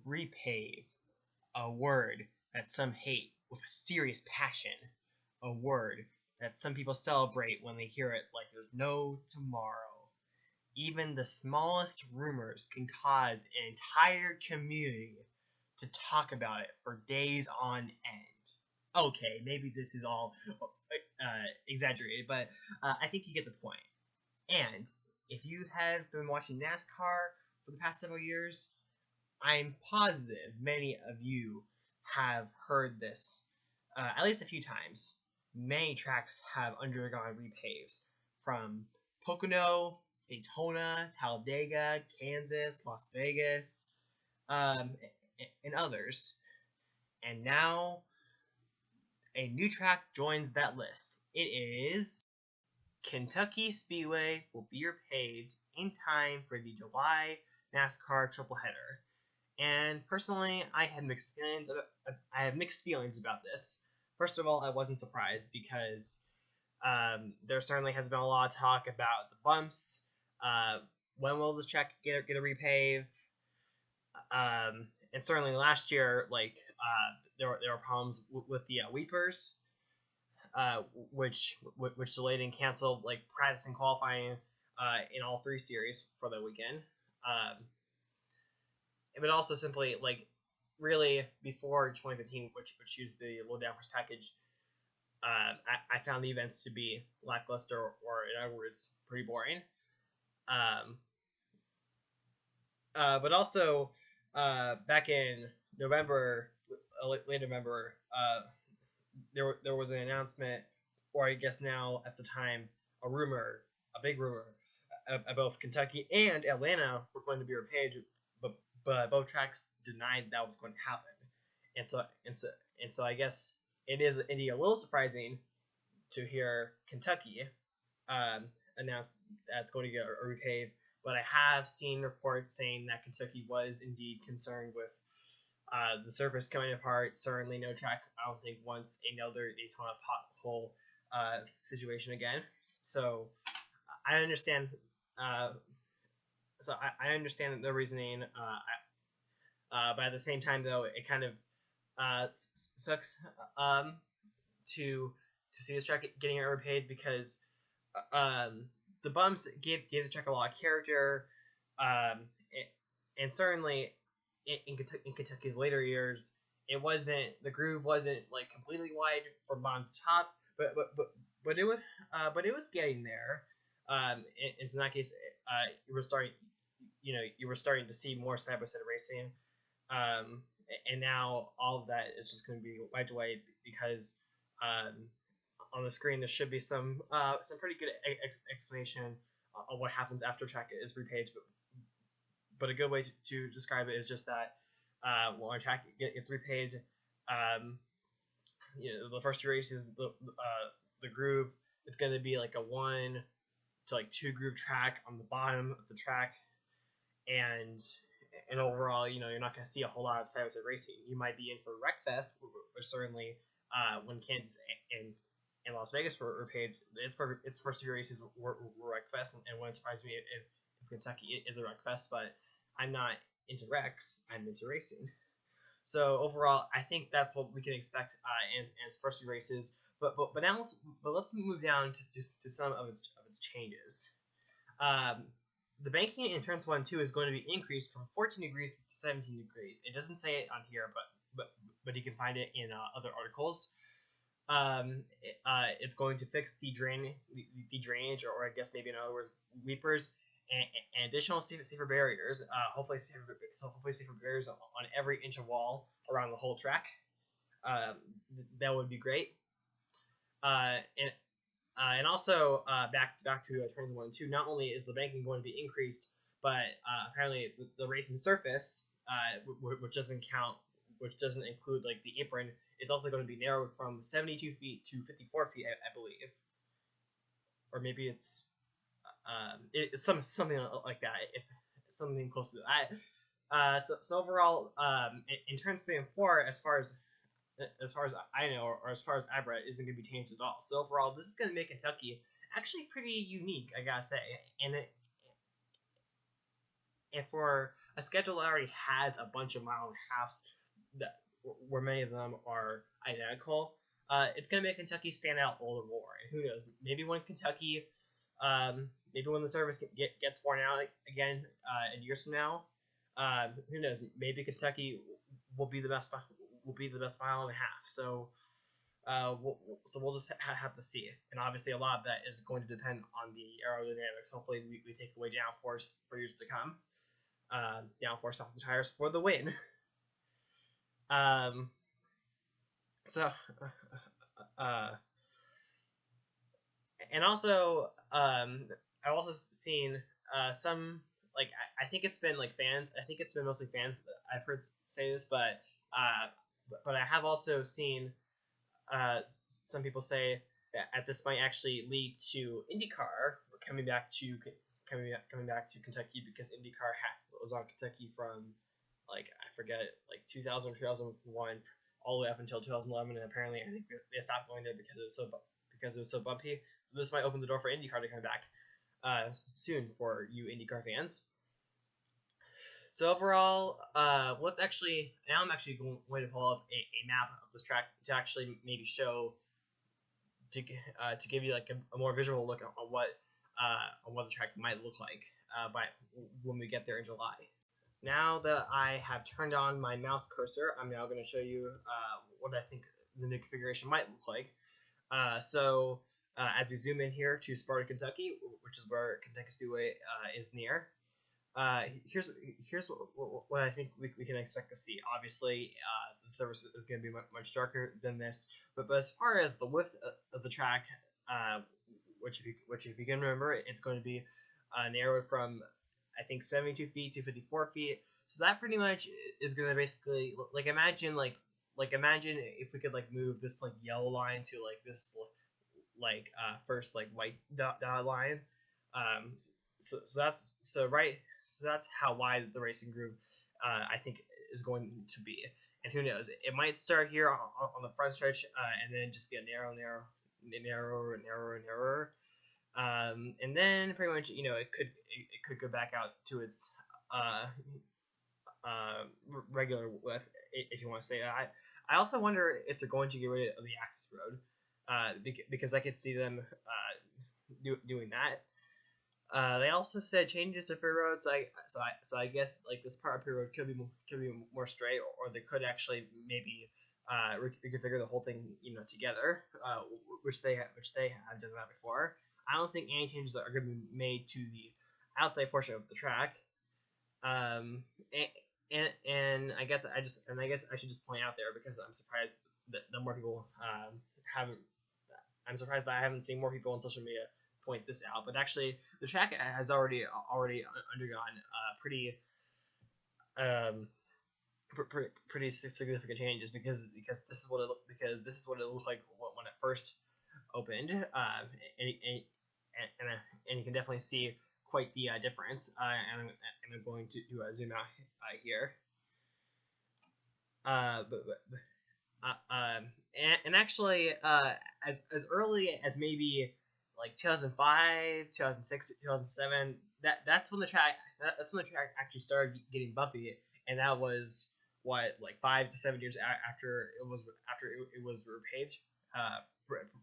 Repave, a word that some hate with a serious passion, a word that some people celebrate when they hear it like there's no tomorrow. Even the smallest rumors can cause an entire community to talk about it for days on end. Okay, maybe this is all exaggerated, but I think you get the point. And if you have been watching NASCAR for the past several years, I'm positive many of you have heard this at least a few times. Many tracks have undergone repaves, from Pocono, Daytona, Talladega, Kansas, Las Vegas, and others. And now a new track joins that list. It is Kentucky Speedway will be repaved in time for the July NASCAR tripleheader. And personally, I have mixed feelings about this. First of all, I wasn't surprised because there certainly has been a lot of talk about the bumps. When will this track get a repave? And certainly last year, there were problems with the weepers, which delayed and canceled practice and qualifying in all three series for the weekend. But also simply really before 2015, which used the low downforce package, I found the events to be lackluster, or in other words, pretty boring. But also back in November, late November, there was an announcement, or I guess now at the time, a big rumor, both Kentucky and Atlanta were going to be repaved, but both tracks denied that was going to happen. And so I guess it is indeed a little surprising to hear Kentucky announce that it's going to get a repave. But I have seen reports saying that Kentucky was indeed concerned with the surface coming apart. Certainly no track, I don't think, wants another Daytona pothole situation again. So I understand. I understand the reasoning. But at the same time, though, it kind of sucks to see this track getting repaved, because the bumps gave the track a lot of character, and certainly in Kentucky's later years, the groove wasn't completely wide from bottom to top, but it was getting there. And so in that case, you were starting to see more side by side racing, and now all of that is just going to be wiped away, because on the screen there should be some pretty good explanation of what happens after track is repaved. But a good way to describe it is just that when a track gets repaved, the first few races, the groove, it's going to be a 1 to 2 groove track on the bottom of the track, and overall, you're not going to see a whole lot of side-by-side racing. You might be in for Wreckfest, which certainly when Kansas and Las Vegas were repaved, its first few races were Wreckfest, and it wouldn't surprise me if Kentucky is a Wreckfest, but I'm not into wrecks, I'm into racing. So overall, I think that's what we can expect in its first few races. But now let's move down to some of its changes. The banking in turns 1 and 2 is going to be increased from 14 degrees to 17 degrees. It doesn't say it on here, but you can find it in other articles. It's going to fix the drainage, or I guess maybe in other words, weepers, and additional safer barriers. Hopefully safer barriers on every inch of wall around the whole track. That would be great. And also back to turns 1 and 2. Not only is the banking going to be increased, but apparently the racing surface, which doesn't include the apron, is also going to be narrowed from 72 feet to 54 feet, I believe, or maybe it's something like that, if something close to that. So overall, in turns 3 and 4, as far as I know, or as far as I've read, isn't going to be changed at all. So overall, this is going to make Kentucky actually pretty unique, I gotta say. And for a schedule that already has a bunch of mile and a halves that where many of them are identical, it's going to make Kentucky stand out a little more. And who knows? Maybe when Kentucky, maybe when the service gets worn out again in years from now, who knows? Maybe Kentucky will be the best mile and a half. So. We'll just have to see. And obviously, a lot of that is going to depend on the aerodynamics. Hopefully, we take away downforce for years to come. Downforce off the tires for the win. So, and also, I've also seen some, like, I think it's been like fans. I think it's been mostly fans that I've heard say this, but I have also seen some people say that this might actually lead to IndyCar coming back to Kentucky, because IndyCar was on Kentucky from, like, I forget, like 2000 or 2001 all the way up until 2011, and apparently I think they stopped going there because it was so bumpy. So this might open the door for IndyCar to come back soon for you IndyCar fans. So overall, let's actually, now I'm actually going to pull up a map of this track to actually maybe show, to give you like a more visual look on what the track might look like by when we get there in July. Now that I have turned on my mouse cursor, I'm now going to show you what I think the new configuration might look like. So as we zoom in here to Sparta, Kentucky, which is where Kentucky Speedway is near, here's what I think we can expect to see. Obviously, the surface is going to be much darker than this, but as far as the width of the track, which if you can remember, it's going to be narrowed from, I think, 72 feet to 54 feet. So that pretty much is going to basically, like, imagine if we could like move this like yellow line to like this like first like white dot line. So that's how wide the racing groove I think is going to be. And who knows, it might start here on the front stretch and then just get narrower, and then pretty much, you know, it could go back out to its regular width, if you want to say that. I also wonder if they're going to get rid of the access road, because I could see them doing that. They also said changes to pit roads. So I guess like this part of pit road could be more straight, or they could actually maybe reconfigure the whole thing, you know, together, which they have done that before. I don't think any changes are going to be made to the outside portion of the track. And I guess I should just point out there, because I'm surprised that more people haven't. I'm surprised that I haven't seen more people on social media point this out. But actually, the track has already undergone pretty significant changes, because this is what it looked like when it first opened, and you can definitely see quite the difference. And I'm going to zoom out here. And actually, as early as maybe like 2005, 2006, 2007, that's when the track actually started getting bumpy, and that was what, like 5 to 7 years after it was repaved.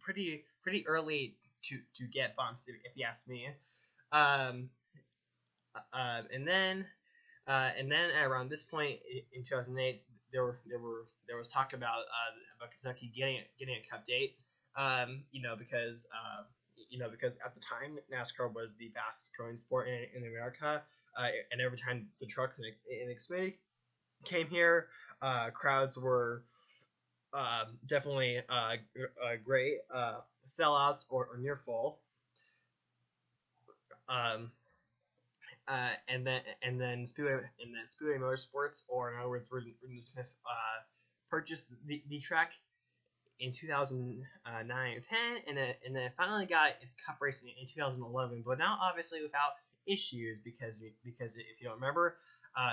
Pretty early to get bumps, if you ask me. And then around this point in 2008, there was talk about Kentucky getting a Cup date. Because at the time NASCAR was the fastest growing sport in America, and every time the trucks in Xfinity came here, crowds were definitely great, sellouts or near full. And then Speedway Motorsports, or in other words, Reardon Smith, purchased the track in 2009 or 10, and then it finally got its Cup racing in 2011, but now obviously without issues, because if you don't remember,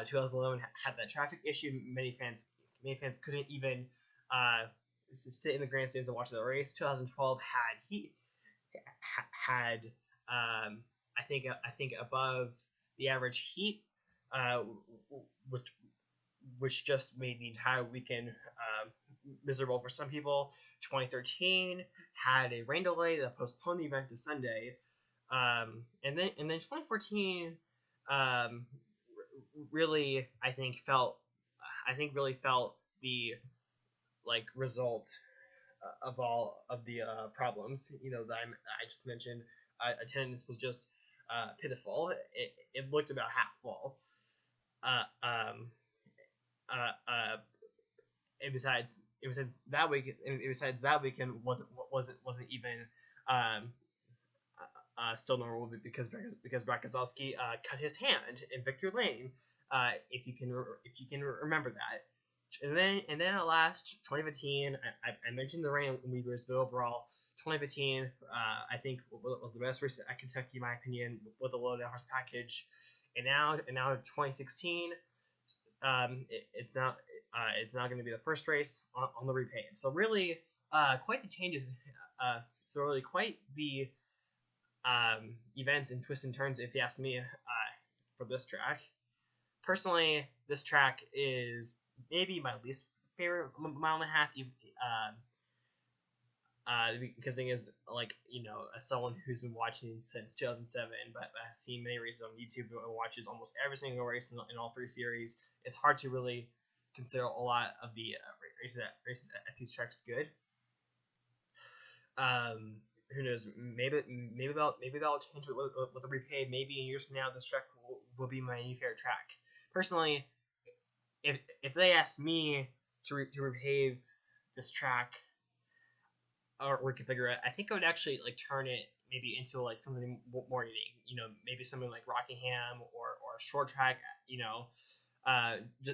2011 had that traffic issue. Many fans couldn't even sit in the grandstands and watch the race. 2012 had I think above the average heat which just made the entire weekend miserable for some people. 2013 had a rain delay that postponed the event to Sunday, and then 2014 um, really really felt the like result of all of the problems that I just mentioned. Attendance was just pitiful. It looked about half full. Uh, um, uh, and besides that weekend wasn't even um, still normal because Brakazowski cut his hand in Victor Lane. If you can remember that. And then at last 2015, I mentioned the rain leaders, but overall 2015 I think was the best race at Kentucky in my opinion with the low down horse package. And now 2016, it's not going to be the first race on the repave. So really, quite the changes. So really, quite the events and twists and turns, if you ask me, for this track. Personally, this track is maybe my least favorite mile and a half. Because the thing is, as someone who's been watching since 2007, but has seen many races on YouTube and watches almost every single race in all three series, it's hard to really consider a lot of the races at these tracks good. Who knows? Maybe they'll change it with the repave. Maybe in years from now, this track will be my new favorite track. Personally, if they asked me to repave this track or reconfigure it, I think I would actually turn it maybe into something more unique. Maybe something like Rockingham or a short track.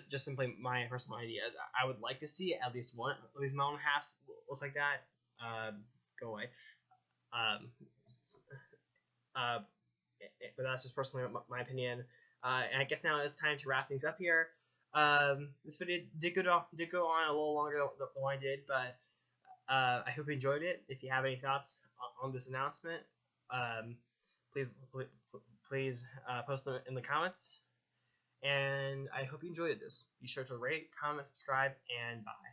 Just simply my personal ideas. I would like to see at least one of these mile and a halves look like that. Go away. But that's just personally my opinion. And I guess now it's time to wrap things up here. This video did go on a little longer than I did, but I hope you enjoyed it. If you have any thoughts on this announcement, please post them in the comments. And I hope you enjoyed this. Be sure to rate, comment, subscribe, and bye.